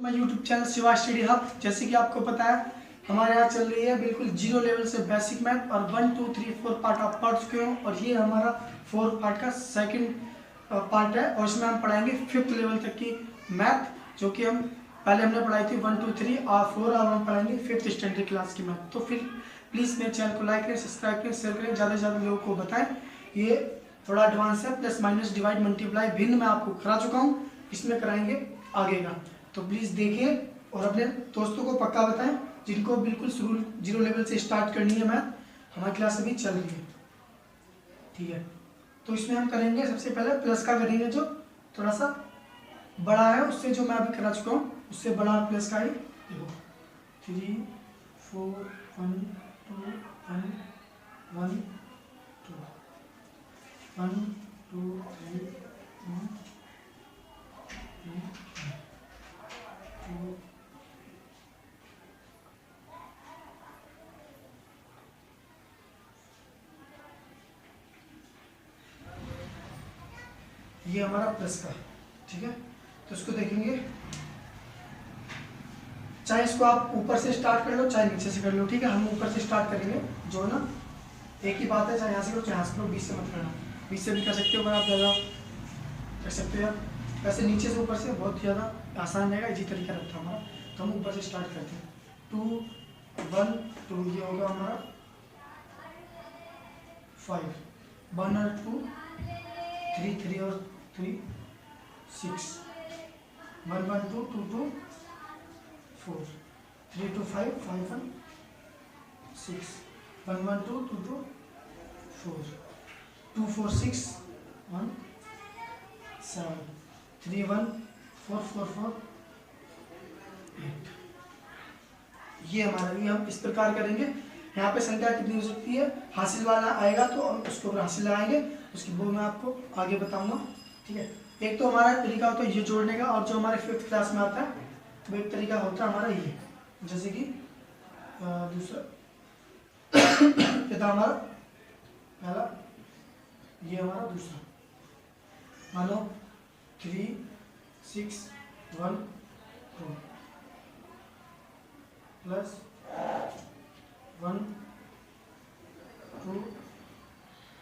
मैं YouTube channel Shiva study hub, जैसे कि आपको पता है हमारे यहाँ चल रही है बिल्कुल जीरो लेवल से बेसिक मैथ और 1 2 3 4 पार्ट आप पढ़ चुके हो और ये हमारा 4 पार्ट का सेकंड पार्ट है और इसमें हम पढ़ाएंगे 5th लेवल तक की मैथ, जो कि हम पहले हमने पढ़ाई थी 1 2 3 और 4 और हम पढ़ाएंगे 5th स्टैंडर्ड क्लास की मैथ। तो फिर प्लीज़ मेरे चैनल को लाइक करें, सब्सक्राइब करें, शेयर करें, ज़्यादा से ज़्यादा लोगों को बताएं। ये थोड़ा एडवांस है, प्लस माइनस डिवाइड मल्टीप्लाई भिन्न मैं आपको करा चुका हूँ, इसमें कराएंगे आगे का। तो प्लीज़ देखिए और अपने दोस्तों को पक्का बताएं जिनको बिल्कुल शुरू जीरो लेवल से स्टार्ट करनी है मैथ। हमारी क्लास अभी चल रही है, ठीक है। तो इसमें हम करेंगे सबसे पहले प्लस का करेंगे, जो थोड़ा सा बड़ा है उससे, जो मैं अभी करा चुका हूँ उससे बड़ा प्लस का ही। देखो 3 4 1 2 1 1 2 1 2 3 1 2 ये हमारा प्लस का, ठीक है। तो इसको देखेंगे, चाहे इसको आप ऊपर से स्टार्ट कर लो चाहे नीचे से कर लो, ठीक है। हम ऊपर से स्टार्ट करेंगे, जो ना एक ही बात है, चाहे यहाँ से करो चाहे यहाँ से करो, बीच से मत करना। बीच से भी कर सकते हो अगर आप ज़्यादा कर सकते हो, वैसे नीचे से ऊपर से बहुत ज़्यादा आसान रहेगा, इसी तरीका रहता है हमारा। तो हम ऊपर से स्टार्ट करते हैं। 2 1 2, ये होगा हमारा 5 1 और 2 3 3 और 3 6 1 1 2 2 2 4 3 2 5 5 1 6 1 1 2 2 2 4 2 4 6 1 7 3 1 4 4 4 8। ये हमारा, ये हम इस प्रकार करेंगे। यहाँ पे संख्या कितनी हो सकती है, हासिल वाला आएगा तो हम उसके ऊपर हासिल लगाएंगे, उसकी वो मैं आपको आगे बताऊंगा, ठीक है। एक तो हमारा तरीका होता है ये जोड़ने का, और जो हमारे 5th क्लास में आता है वो एक तरीका होता है हमारा ये, जैसे कि दूसरा ये था हमारा पहला, ये हमारा दूसरा। मान लो 3 6 1 2 प्लस 1 2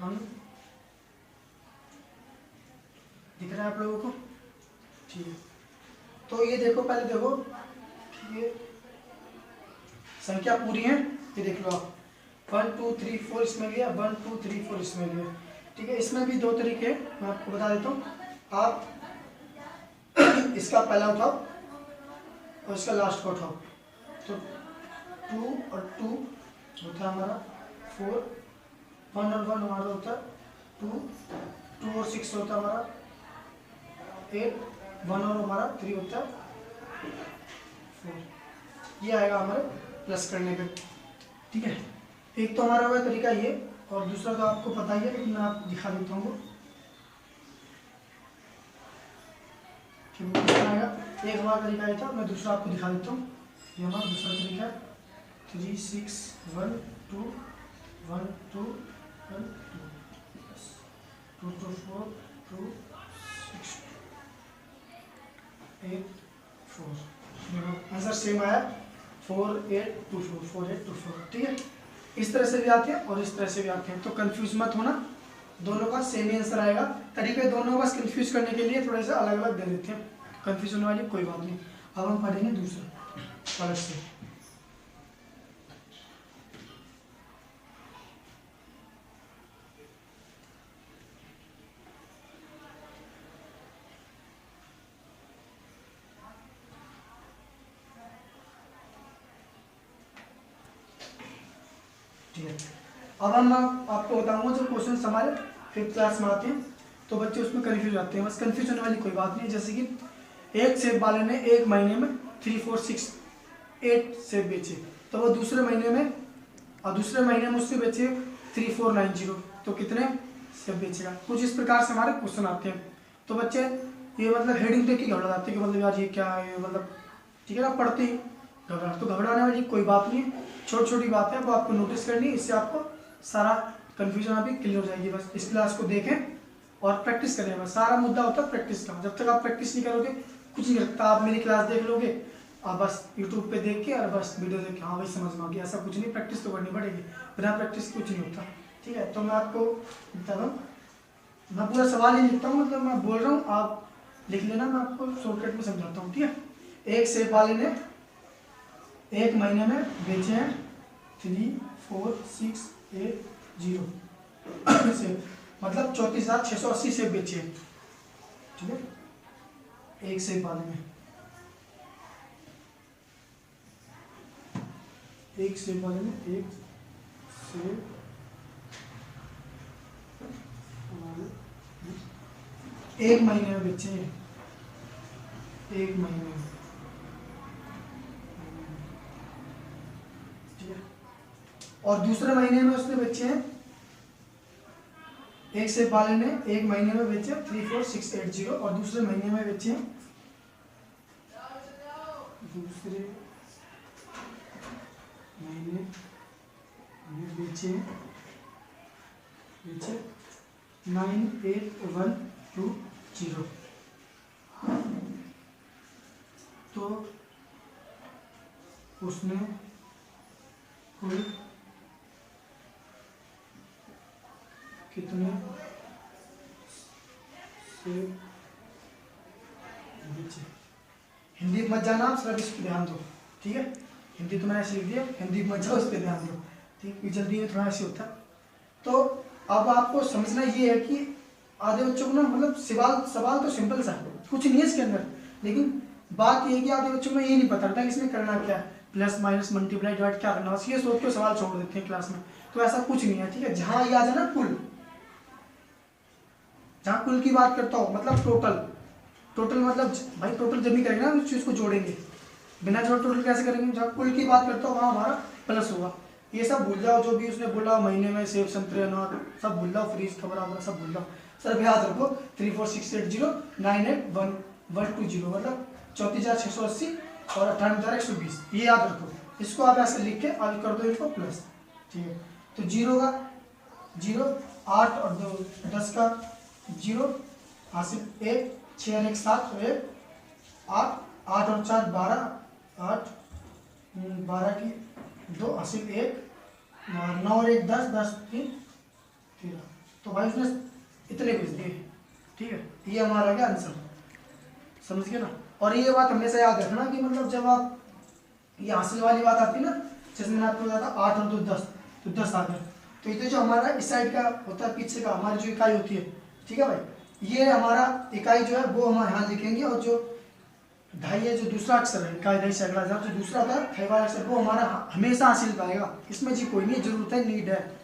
1। दिख रहा है आप लोगों को, ठीक है। तो ये देखो, पहले देखो ये संख्या पूरी है, ये देख लो आप 1 2 3 4 इसमें लिया, 1 2 3 4 इसमें लिया, ठीक है। इसमें भी दो तरीके हैं, मैं आपको बता देता हूँ। आप इसका पहला उठाओ और इसका लास्ट का उठाओ, तो 2 और 2 होता है हमारा 4, 1 और 1 हमारा होता है 2, 2 और 6 होता है हमारा 8, 1 और हमारा 3 होता है 4। ये आएगा हमारे प्लस करने पे, ठीक है। एक तो हमारा हुआ तरीका ये, और दूसरा तो आपको पता ही है, लेकिन मैं आपको दिखा देता हूँ कि वो कितना आएगा। एक हमारा तरीका ये था, मैं दूसरा आपको दिखा देता हूँ। ये हमारा दूसरा तरीका है 3 6 1 2 1 2 1 2 2 2 4 2 6 8 4। आंसर सेम आया 4 8 2 4 4 8 2 4, ठीक है। इस तरह से भी आते हैं और इस तरह से भी आते हैं, तो कंफ्यूज मत होना, दोनों का सेम ही आंसर आएगा। तरीके दोनों बस कंफ्यूज करने के लिए थोड़े से अलग अलग दे देते हैं, कंफ्यूज होने वाली कोई बात नहीं। अब हम पढ़ेंगे दूसरा अलग से। अब हम आपको बताऊंगा जो क्वेश्चन हमारे 5th क्लास में आते हैं, तो बच्चे उसमें कंफ्यूज आते हैं। बस कंफ्यूज होने वाली कोई बात नहीं है। जैसे कि एक सेब वाले ने एक महीने में 3 4 6 8 सेब बेचे, तो वो दूसरे महीने में उससे बेचे 3 4 9 0, तो कितने सेब बेचेगा। कुछ इस प्रकार से हमारे क्वेश्चन आते हैं। तो बच्चे ये मतलब हेडिंग देख के घबरा जाते हैं कि मतलब यार ये क्या है, मतलब ठीक है ना, पढ़ते ही घबरा। तो घबराने वाली कोई बात नहीं है, छोटी छोटी बात है वो आपको नोटिस करनी है, इससे आपको सारा कन्फ्यूजन अभी क्लियर हो जाएगी। बस इस क्लास को देखें और प्रैक्टिस करें, बस सारा मुद्दा होता है प्रैक्टिस का। जब तक आप प्रैक्टिस नहीं करोगे कुछ नहीं रखता। आप मेरी क्लास देख लोगे, आप बस यूट्यूब पे देख के और बस वीडियो देख के हाँ भाई समझ में आ गया, ऐसा कुछ नहीं। प्रैक्टिस तो करनी पड़ेगी, बिना प्रैक्टिस कुछ नहीं होता। ठीक है, तो मैं आपको बता रहा हूँ, मैं पूरा सवाल ही लिखता हूँ, मतलब मैं बोल रहा हूँ आप लिख लेना, मैं आपको शॉर्टकट में समझाता हूँ। ठीक है, एक सेब वाले ने एक महीने में बेचे हैं 34680 सेब, मतलब 34,680 सेब बेचे हैं। ठीक है, एक सेब वाले में, एक सेब वाले में, एक सेब एक महीने में बेचे हैं, एक महीने में। ठीक है, और दूसरे महीने में उसने बेचे हैं, एक सेब वाले ने एक महीने में बेचे 34680 और दूसरे महीने में बेचे, दूसरे महीने में बेचे 98120। तो उसने कुल कितने सेब बेचे। हिंदी मत जाना आप, सिर्फ इस पर ध्यान दो। ठीक है, हिंदी तो मैंने ऐसे लिख दिया, हिंदी मत जाओ, इस पर ध्यान दो। ठीक है, जल्दी में थोड़ा ऐसे होता है। तो अब आपको समझना ये है कि आधे बच्चों को ना, मतलब सवाल तो सिंपल सा है, कुछ नहीं है इसके अंदर, लेकिन बात ये है कि आधे बच्चों को ये नहीं पता रहता कि इसमें करना क्या है, प्लस माइनस मल्टीप्लाई डिवाइड क्या करना, बस ये सोच के सवाल छोड़ देते हैं क्लास में। तो ऐसा कुछ नहीं है। ठीक है, जहाँ ये आ जाए ना कुल, जहाँ कुल की बात करता हूँ, मतलब टोटल मतलब भाई टोटल जब भी करेंगे ना उस चीज को जोड़ेंगे, बिना जोड़ टोटल कैसे करेंगे। जहाँ कुल की बात करता हूँ वहाँ हमारा प्लस होगा। ये सब भूल जाओ, जो भी उसने बोला महीने में सेब संतरे अनार सब भूल जाओ, फ्रीज खबर आपका सब भूल जाओ, सर याद रखो 34680 98120, मतलब 34,680 और 98,120, ये याद रखो। इसको आप ऐसे लिख के आगे कर दो इसको प्लस। ठीक है, तो 0 का 0, 8 और 2 10 का 0 हासिल 1, 6 और 1 7 और 1 8, 8 और 4 12, 8 12 की 2 हासिल 1, 9 और 1 10, 10 3 13। तो भाई उसने इतने भेज दिए। ठीक है, ये हमारा क्या आंसर, समझ गए ना। और ये बात हमेशा याद रखना कि मतलब जब आप ये हासिल वाली बात आती है ना, जैसे मैंने आपको बताया था 8 और 2 10, तो 10 आ गया। तो इधर जो हमारा इस साइड का होता है, पीछे का हमारी जो इकाई होती है, ठीक है भाई, ये हमारा इकाई जो है वो हमारे यहाँ लिखेंगे, और जो ढाई है जो दूसरा अक्षर है, इकाई ढाई से अगला जो दूसरा था ढाई वाला अक्षर, वो हमारा हमेशा हासिल पाएगा। इसमें जी कोई नहीं जरूरत है, नीड है,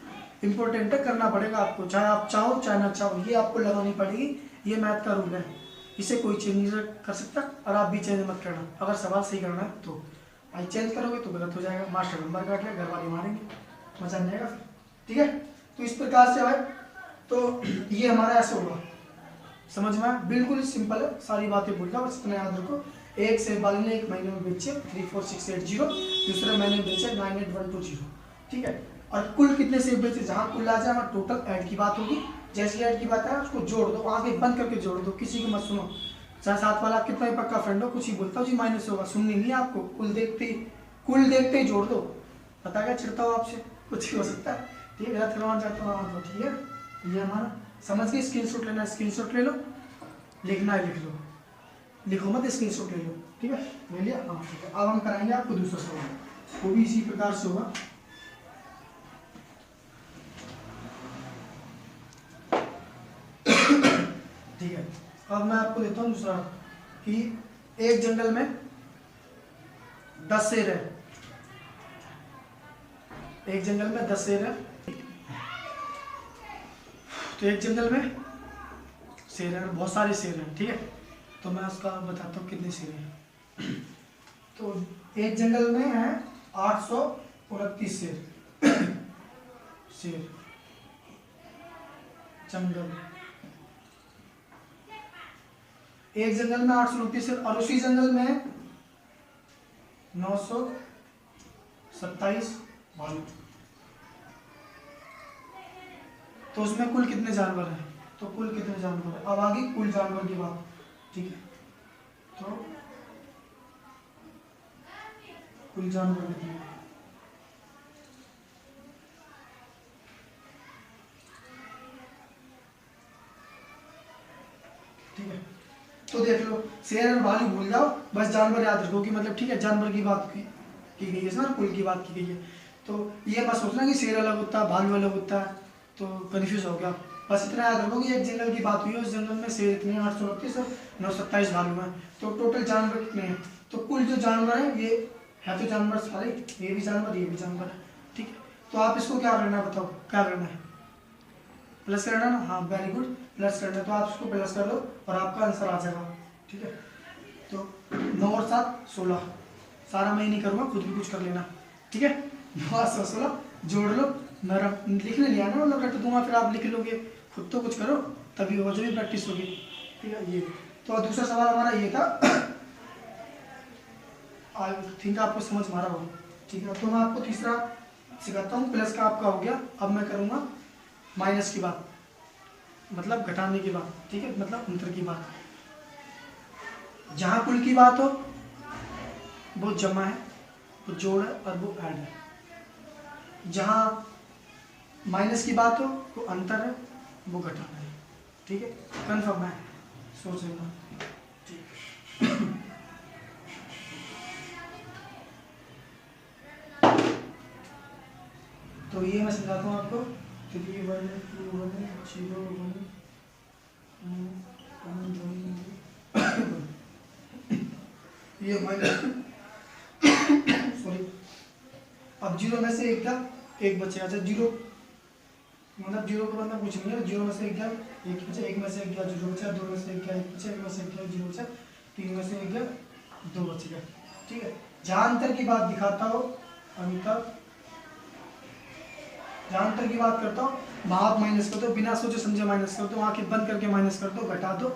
इंपॉर्टेंट है, करना पड़ेगा आपको, चाहे आप चाहो चाहे ना चाहो, ये आपको लगानी पड़ेगी। ये मैथ का रूल है, इसे कोई चेंज नहीं कर सकता, और आप भी चेंज मत करना। अगर सवाल सही करना है तो भाई चेंज करोगे तो गलत हो जाएगा, मास्टर नंबर काट ले, घर वाले मारेंगे, मजा नहीं आएगा फिर। ठीक है, तो इस प्रकार से भाई, तो ये हमारा ऐसे होगा, समझ में बिल्कुल सिंपल है, सारी बातें भूल जाओ, बस इतना याद रखो। एक सेब वाले ने एक महीने में बेचे 34680, दूसरे महीने में बेचे 98120। ठीक है, और कुल कितने सेब बेचे, जहाँ कुल आ जाए टोटल ऐड की बात होगी, जैसी ऐड की बात है उसको जोड़ दो, आगे बंद करके जोड़ दो, किसी की मत सुनो। चाहे साथ वाला कितना ही पक्का फ्रेंड हो, कुछ ही बोलता हो जी माइनस होगा, सुननी नहीं है आपको, कुल देखते ही जोड़ दो। पता क्या चिढ़ता हूँ आपसे, कुछ ही हो सकता है। ठीक है, गलत करवाना चाहता हूँ, ठीक है, ये हमारा समझ के स्क्रीनशॉट लेना, स्क्रीनशॉट ले लो, लिखना है लिख लो, लिखो मत स्क्रीनशॉट ले लो। ठीक है, ले लिया, हाँ ठीक है। अब हम कराएंगे आपको दूसरा सवाल, वो भी इसी प्रकार से होगा। ठीक है, अब मैं आपको देता हूँ दूसरा, कि एक जंगल में 10 शेर है, एक जंगल में 10 शेर है, तो एक जंगल में शेर है, बहुत सारे शेर हैं। ठीक है, तो मैं उसका बताता हूँ कितने शेर हैं। तो एक जंगल में है 829 शेर जंगल, एक जंगल में 829 शेर, और उसी जंगल में 927 भालू, तो उसमें कुल कितने जानवर हैं, तो कुल कितने जानवर हैं। अब आगे कुल जानवर की बात। ठीक है, तो कुल जानवर कितने हैं? ठीक है, तो देख लो शेर और भालू भूल जाओ, बस जानवर याद रखो कि मतलब ठीक है जानवर की बात की गई है ना, कुल की बात की गई है। तो ये बस सोचना कि शेर अलग होता है भालू अलग होता है, तो कन्फ्यूज हो गया। बस इतना याद रखो कि एक जंगल की बात हुई है, उस जंगल में शेर इतने 829 और 927 भालू हैं, तो टोटल जानवर कितने हैं? तो कुल जो जानवर है ये है तो जानवर सारे, ये भी जानवर ये भी जानवर है। ठीक है, तो आप इसको क्या करना है बताओ, क्या करना है? प्लस करना ना, हाँ वेरी गुड, प्लस करना है, तो आप इसको प्लस कर दो और आपका आंसर आ जाएगा। ठीक है, तो 9 और 7 16, सारा मैं ही नहीं करूँगा, खुद भी कुछ कर लेना। ठीक है, 9 और 7 16 जोड़ लो, मेरा लिखने लिया ना, मतलब रट दूंगा फिर आप लिख लोगे, खुद तो कुछ करो तभी हो जाएगी प्रैक्टिस होगी। ठीक है, ये तो दूसरा सवाल हमारा ये था, आई थिंक आपको समझ में आ रहा होगा। ठीक है, तो मैं आपको तीसरा सिखाता हूँ, प्लस का आपका हो गया, अब मैं करूँगा माइनस की बात, मतलब घटाने की बात। ठीक है, मतलब अंतर की बात। जहाँ कुल की बात हो वो जमा है, वो जोड़ है और वो ऐड है। जहाँ माइनस की बात हो वो अंतर है, वो घटाना है। ठीक है, कन्फर्म है, सोच लेना। ठीक तो ये मैं समझाता हूँ आपको, 3 1 2 1 0 1 ये माइनस सॉरी, अब जीरो में से एक बचेगा। अच्छा जीरो मतलब जीरो का मतलब कुछ नहीं है, जीरो में से एक गया एक बचा, एक में से एक गया जीरो बचा, दो में से एक गया एक बचा, एक में से एक गया जीरो बचा, तीन में से एक गया दो बचेगा। ठीक है, जहाँ अंतर की बात दिखाता हो अंतर, जहाँ अंतर की बात करता हूँ वहाँ आप माइनस कर दो, बिना सोचे समझे माइनस कर दो, आंखें बंद करके माइनस कर दो, घटा दो,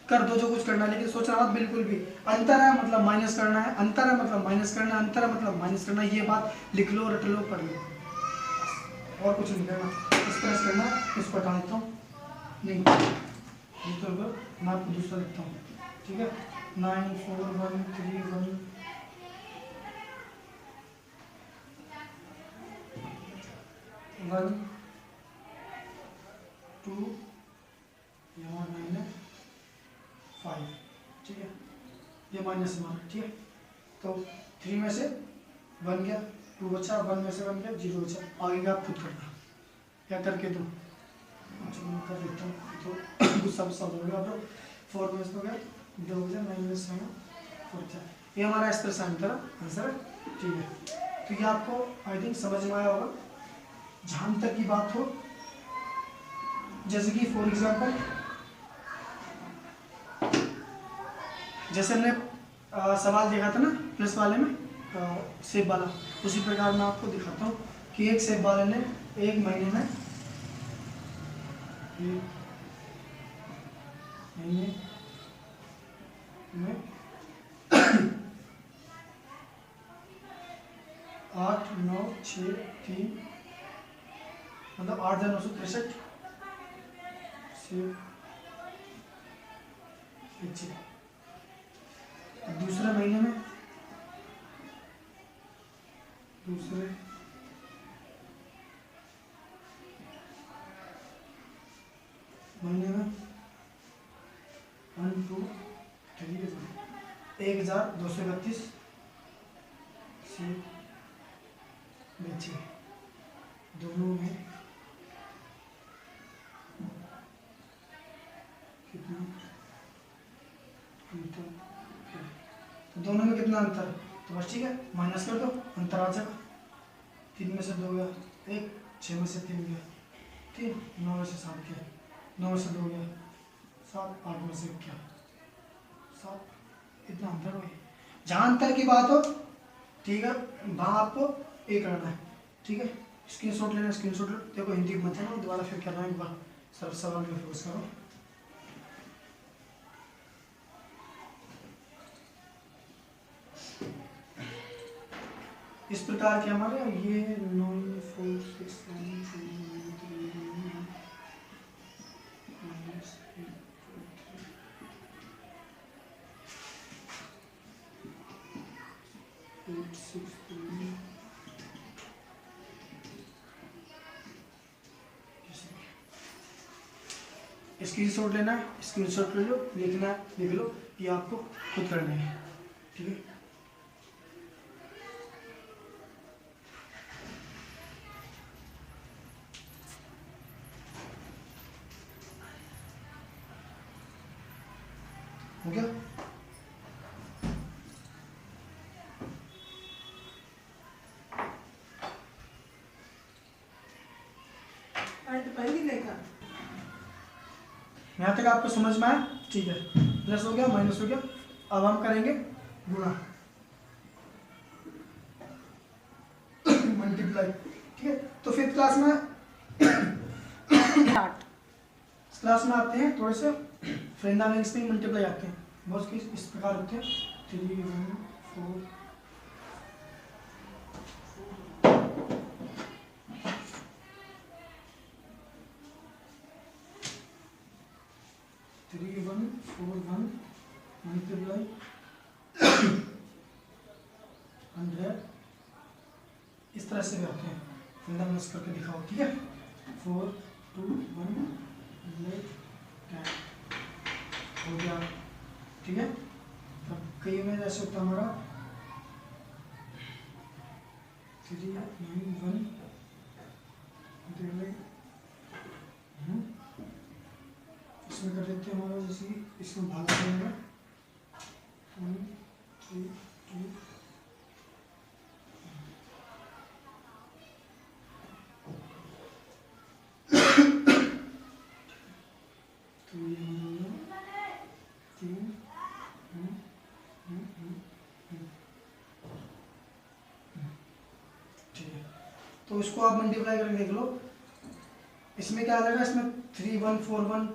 कर दो जो कुछ करना है, लेकिन सोचना मत बिल्कुल भी। अंतर है मतलब माइनस करना है, अंतर है मतलब माइनस करना है, अंतर है मतलब माइनस करना है, ये बात लिख लो रट लो पढ़ लो, और कुछ नहीं करना। इस तरह से करना, इसको हटा देता हूँ, नहीं मैं आपको दूसरा लिखता हूँ। ठीक है, 9 4 1 3 1 1 2 यहाँ 9 है 5। ठीक है, ये माइनस हमारा। ठीक है, तो 3 में से 1 गया 2 बचा, 1 में से 1 गया 0 बचा, आगे का आप खुद करना या करके दो। चलो मैं कर देता हूँ, तो कुछ सब हो गया। आप लोग 4 में से हो गया 2 बचा, 9 में से 4 बचा, ये हमारा इस तरह से आंसर है। ठीक है, तो ये आपको आई थिंक समझ में आया होगा। जहाँ तक की बात हो, जैसे कि फॉर एग्जांपल जैसे हमने सवाल देखा था ना प्लस वाले में, सेब वाला, उसी प्रकार मैं आपको दिखाता हूँ कि एक सेब वाले ने एक महीने में 8 9 6 3 मतलब 8,963 सेब बेचे। दूसरे महीने में दूसरे महीने में 1 2 3 1,232 सेब बेचे। दोनों में कितना अंतर है? तो दोनों में कितना अंतर, तो बस ठीक है माइनस कर दो, अंतर आ जाएगा। 3 में से 2 गया 1, 6 में से 3 गया 3, 9 में से 7 गया 9 में से 2 गया 7, 8 में से 1 गया 7, इतना अंतर हो गया। जहाँ अंतर की बात हो, ठीक है, वहाँ आपको ए करना है। ठीक है, स्क्रीनशॉट लेना, स्क्रीनशॉट लो। देखो हिंदी मत है ना, दोबारा फिर करना है, एक बार सब सवाल पे फोकस करो। इस प्रकार के हमारे ये 9 4 6 7 3 स्क्रीनशॉट लेना है, स्क्रीनशॉट ले लो, लिखना है लिख लो, ये आपको खुद करना है, ठीक है। हो गया? यहाँ तक आपको समझ में आया? ठीक है, प्लस हो गया, माइनस हो गया। अब हम करेंगे गुणा, मल्टीप्लाई, ठीक है। तो फिफ्थ क्लास में आते हैं थोड़े से फ्रेंडालिंग्स में मल्टीप्लाई आते हैं, बहुत इस प्रकार होते हैं 3 1 4 3 1 4 1 मल्टीप्लाई 100, इस तरह से करते हैं, फ्रेंडालिंग्स करके दिखाओ, ठीक है। 4 2 1 10 हो गया, ठीक है। अब कई में जैसे होता है हमारा 3 9 1 इसमें कर देते हैं हमारा, जैसे इसमें भाग करेंगे 1 3 2 तो इसको आप मल्टीप्लाई करके देख लो, इसमें क्या आ जाएगा, इसमें 3 1 4 1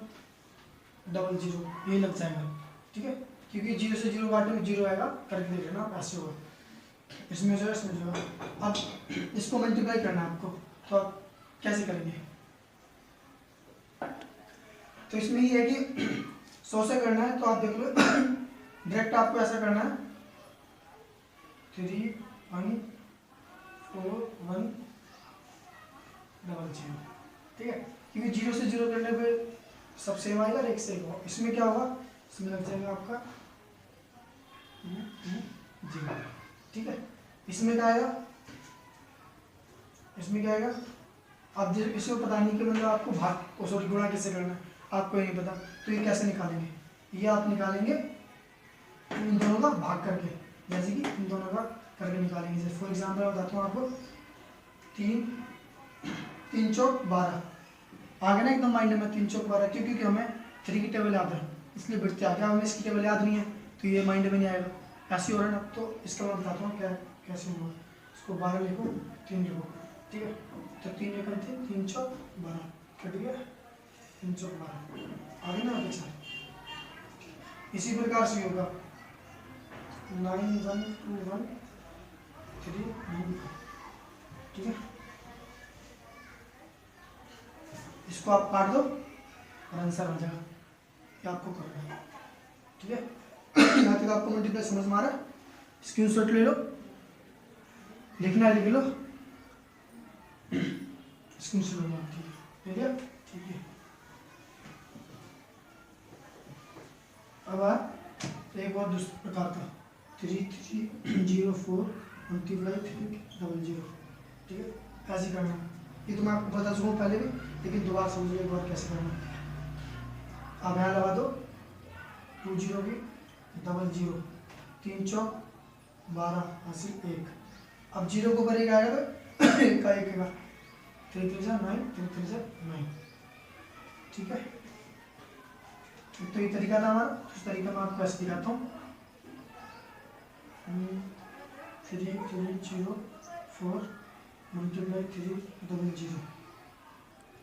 0 0 ये लग जाएगा, ठीक है, क्योंकि 0 से 0 काटे में 0 आएगा, करके देख लेना ऐसे होगा, इसमें जो है इसमें जो है। अब इसको मल्टीप्लाई करना है आपको, तो आप कैसे करेंगे? तो इसमें ये है कि 100 से करना है, तो आप देख लो डायरेक्ट आपको ऐसा करना है 3 1 4 1 0 0, ठीक है, क्योंकि 0 से 0 करने पे सब सेम आएगा, एक से एक होगा। इसमें क्या होगा, इसमें लग जाएगा आपका 0, ठीक है। इसमें क्या आएगा, इसमें क्या आएगा, अब इसको पता नहीं कि मतलब आपको भाग सॉरी गुणा कैसे करना है, आपको नहीं पता, तो ये कैसे निकालेंगे, ये आप निकालेंगे इन दोनों का भाग करके, जैसे कि इन दोनों का करके निकालेंगे। जैसे फॉर एग्जाम्पल मैं बताता हूँ आपको, 3 3 चौक 12 आ गया ना एकदम माइंड में, 3 चौक 12, क्यों? क्योंकि हमें 3 की टेबल याद है, इसलिए बढ़ते आ गया, हमें इसकी टेबल याद नहीं है, तो ये माइंड में नहीं आएगा, ऐसे हो रहा है ना। तो इसका मैं बताता हूँ क्या कैसे होगा, इसको 12 लिखो 3 लिखो, ठीक है। तो 3 लिखो थे, 3 चौक 12 कट गया, 3 चौक 12 आगे ना आगे 4। इसी प्रकार से होगा 9 1 2 1 3 9, ठीक है। इसको आप काट दो और आंसर आ जाएगा, ये आपको करना है, ठीक है। यहाँ तक आपको मल्टीप्लाई समझ में आ रहा है? स्क्रीनशॉट ले लो, लिखना है लिख लो, स्क्रीनशॉट लो, ठीक है, ठीक है। अब एक और दूसरे प्रकार का 3 3 0 4 मल्टीप्लाई 3 0 0, ठीक है, ऐसे करना। ये तो मैं आपको बता चुका हूँ पहले भी, लेकिन दोबारा समझिए एक बार कैसे करना। अब यहाँ लगा दो 2 0 की 0 0, 3 चौक 12 हासिल 1। अब 0 को ऊपर एक आएगा तो 1 का 1 आएगा, 3 3 9 3 3 9, ठीक है। तो ये तरीका था हमारा, उस तरीका मैं आपको ऐसे दिखाता हूँ 3 3 0 4 मल्टीप्लाई 3 0 0,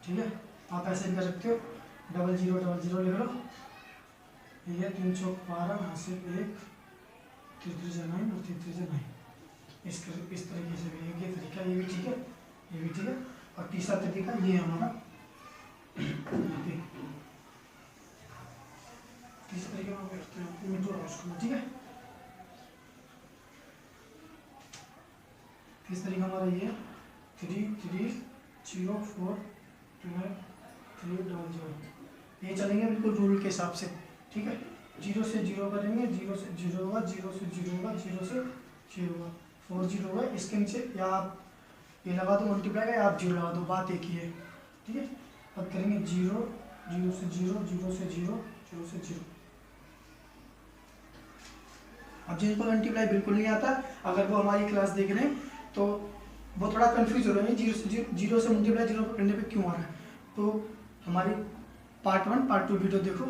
ठीक है। आप ऐसे भी कर सकते हो, 0 0 0 0 लिख लो, ये 3 चौक 12 हासिल 1, 3 3 9 और 3 3 9, इस तरीके से भी ये तरीका, ये भी ठीक है, ये भी ठीक है। और तीसरा तरीका ये हमारा, तीसरा तरीका हम करते हैं, ठीक है। इस तरीका हमारा ये 3304 300 ये चलेंगे बिल्कुल रूल के हिसाब से, ठीक है। 0 से 0 करेंगे, 0 से 0 होगा, 0 से 0 होगा, 0 से 0 होगा, 4 0 होगा। इसके नीचे या आप ये लगा दो मल्टीप्लाई का, या आप 0 लगा दो, बात एक ही है, ठीक है। अब करेंगे 0 0 से 0 0 से 0 0 से 0। अब जिनको मल्टीप्लाई बिल्कुल नहीं आता, अगर वो हमारी क्लास देख रहे हैं तो वो थोड़ा कंफ्यूज हो रहे हैं, 0 से मल्टीप्लाई 0 करने पे क्यों आ रहा है। तो हमारी पार्ट 1 पार्ट 2 वीडियो देखो,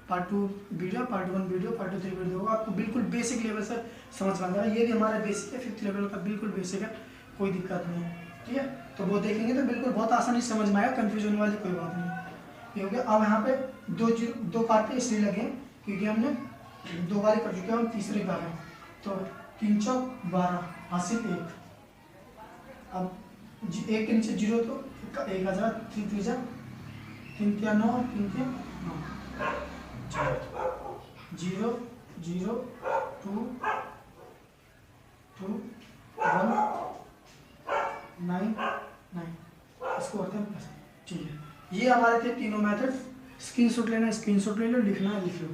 part 2 video, part 1 video, part 2 3 video, आपको बिल्कुल बेसिक लेवल से समझ में आ जाएगा। ये भी हमारा बेसिक है, 5th लेवल का बिल्कुल बेसिक है, कोई दिक्कत नहीं है, ठीक है। तो वो देखेंगे तो बिल्कुल बहुत आसानी से समझ में आएगा, कंफ्यूज होने वाली कोई बात नहीं। ये हो गया। अब यहाँ पे दो काटे इसलिए लगे क्योंकि हमने 2 बार कर चुके हैं, हम तीसरे बार हैं। तो 3 चौक 12 हासिल 1। अब 1 के नीचे 0 तो 1 आ जाएगा, 3 3 जा 3 3 9 3 3 9 0 0 2 2 1 9 9। इसको करते हैं प्लस, ठीक है। ये हमारे थे तीनों मेथड। स्क्रीनशॉट लेना है स्क्रीनशॉट ले लो, लिखना है लिख लो।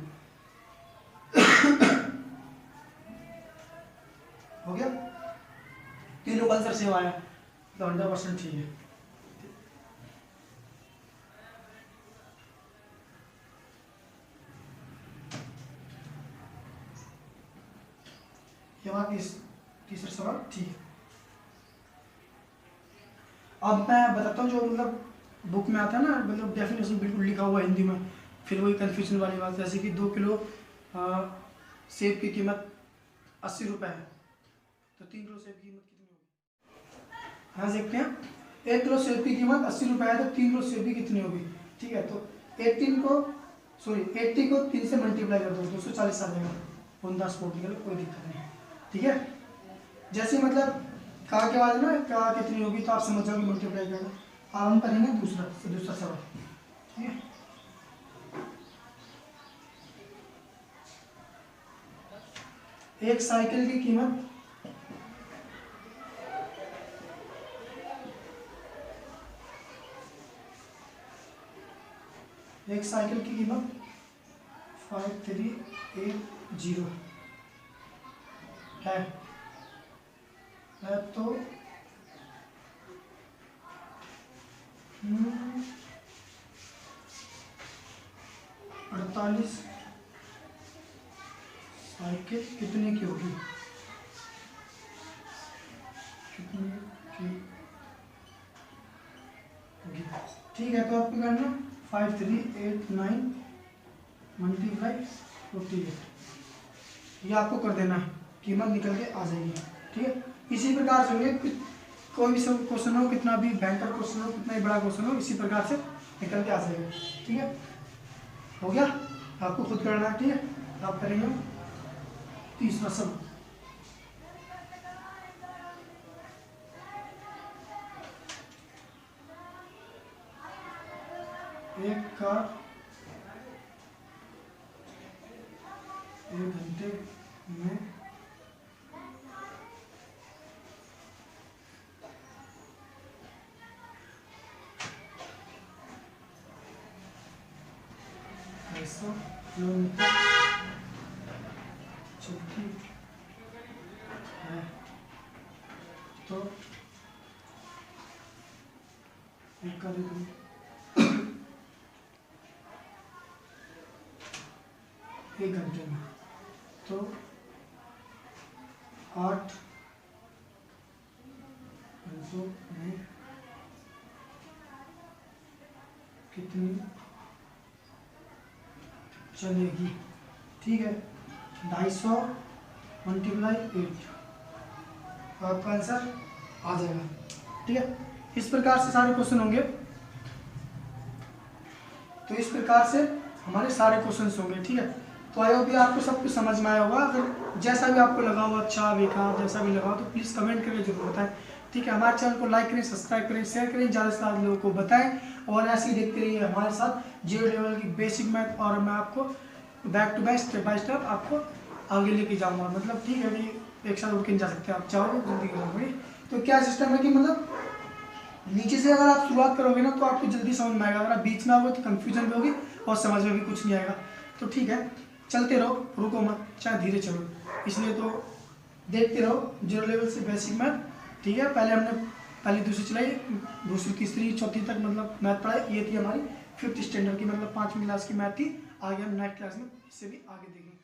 हो गया, तीनों का आंसर सेम आया तो 100% ठीक है। ये बात तीसरा सवाल ठीक है। अब मैं बताता हूँ जो मतलब बुक में आता है ना, मतलब डेफिनेशन बिल्कुल लिखा हुआ हिंदी में, फिर वही कन्फ्यूजन वाली बात। जैसे कि 2 किलो सेब की कीमत 80 रुपये है, तो 3 किलो सेब की कीमत कितनी होगी। हाँ देखते हैं, 1 किलो सेब की कीमत 80 रुपये है, तो 3 किलो सेब की कितनी होगी, ठीक है। तो 80 को 3 से मल्टीप्लाई कर दो, 240 आ जाएगा, ऑन द स्पॉट निकल, कोई दिक्कत नहीं, ठीक है। जैसे मतलब का के बाद ना का कितनी होगी तो आप समझ जाओगे मल्टीप्लाई करना। अब हम करेंगे दूसरा सवाल, ठीक है। एक साइकिल की कीमत एक साइकिल की कीमत 5380 है तो 48 साइकिल कितने की होगी, ठीक है। तो आपको करना 5389 मल्टीप्लाई 48, ये आपको कर देना है, कीमत निकल के आ जाएगी, ठीक है। इसी प्रकार से होंगे, कोई भी सब क्वेश्चन हो, कितना भी भयंकर क्वेश्चन हो, कितना ही बड़ा क्वेश्चन हो, इसी प्रकार से निकल के आ जाएगा, ठीक है। हो गया, आपको खुद करना है, ठीक है। आप करेंगे तीसरा सब। एक का 1 घंटे में किलोमीटर चलती है, तो एक का 1 घंटे में, तो 8 घंटों में कितनी चलेगी, ठीक है। 250 मल्टीप्लाई 8, आपका आंसर आ जाएगा, ठीक है। इस प्रकार से सारे क्वेश्चन होंगे, तो इस प्रकार से हमारे सारे क्वेश्चन होंगे, ठीक है। तो आई होप भी आपको सब कुछ समझ में आया होगा। अगर जैसा भी आपको लगा हो, अच्छा बेकार जैसा भी लगा हो, तो प्लीज़ कमेंट करके जरूर बताएं, ठीक है। हमारे चैनल को लाइक करें, सब्सक्राइब करें, शेयर करें, ज़्यादा से ज़्यादा लोगों को बताएं, और ऐसे ही देखते रहिए हमारे साथ 0 लेवल की बेसिक मैथ, और मैं आपको back to back step by step आपको आगे लेके जाऊँगा, मतलब ठीक है कि एक साथ उठ के नहीं जा सकते, आप चाहोगे जिंदगी में तो क्या सिस्टम है कि मतलब नीचे से अगर आप शुरुआत करोगे ना तो आपको जल्दी समझ में आएगा, अगर आप बीच में आओगे तो कंफ्यूजन भी होगी और समझ में भी कुछ नहीं आएगा। तो ठीक है, चलते रहो, रुको मत, चाहे धीरे चलो, इसलिए तो देखते रहो जीरो लेवल से बेसिक मैथ। ठीक है, पहले हमने पहली दूसरी चलाई, दूसरी तीसरी चौथी तक मतलब मैथ पढ़ाई। ये थी हमारी 5th स्टैंडर्ड की मतलब 5वीं क्लास की मैथ थी। आगे हम नेक्स्ट क्लास में इससे भी आगे देखेंगे।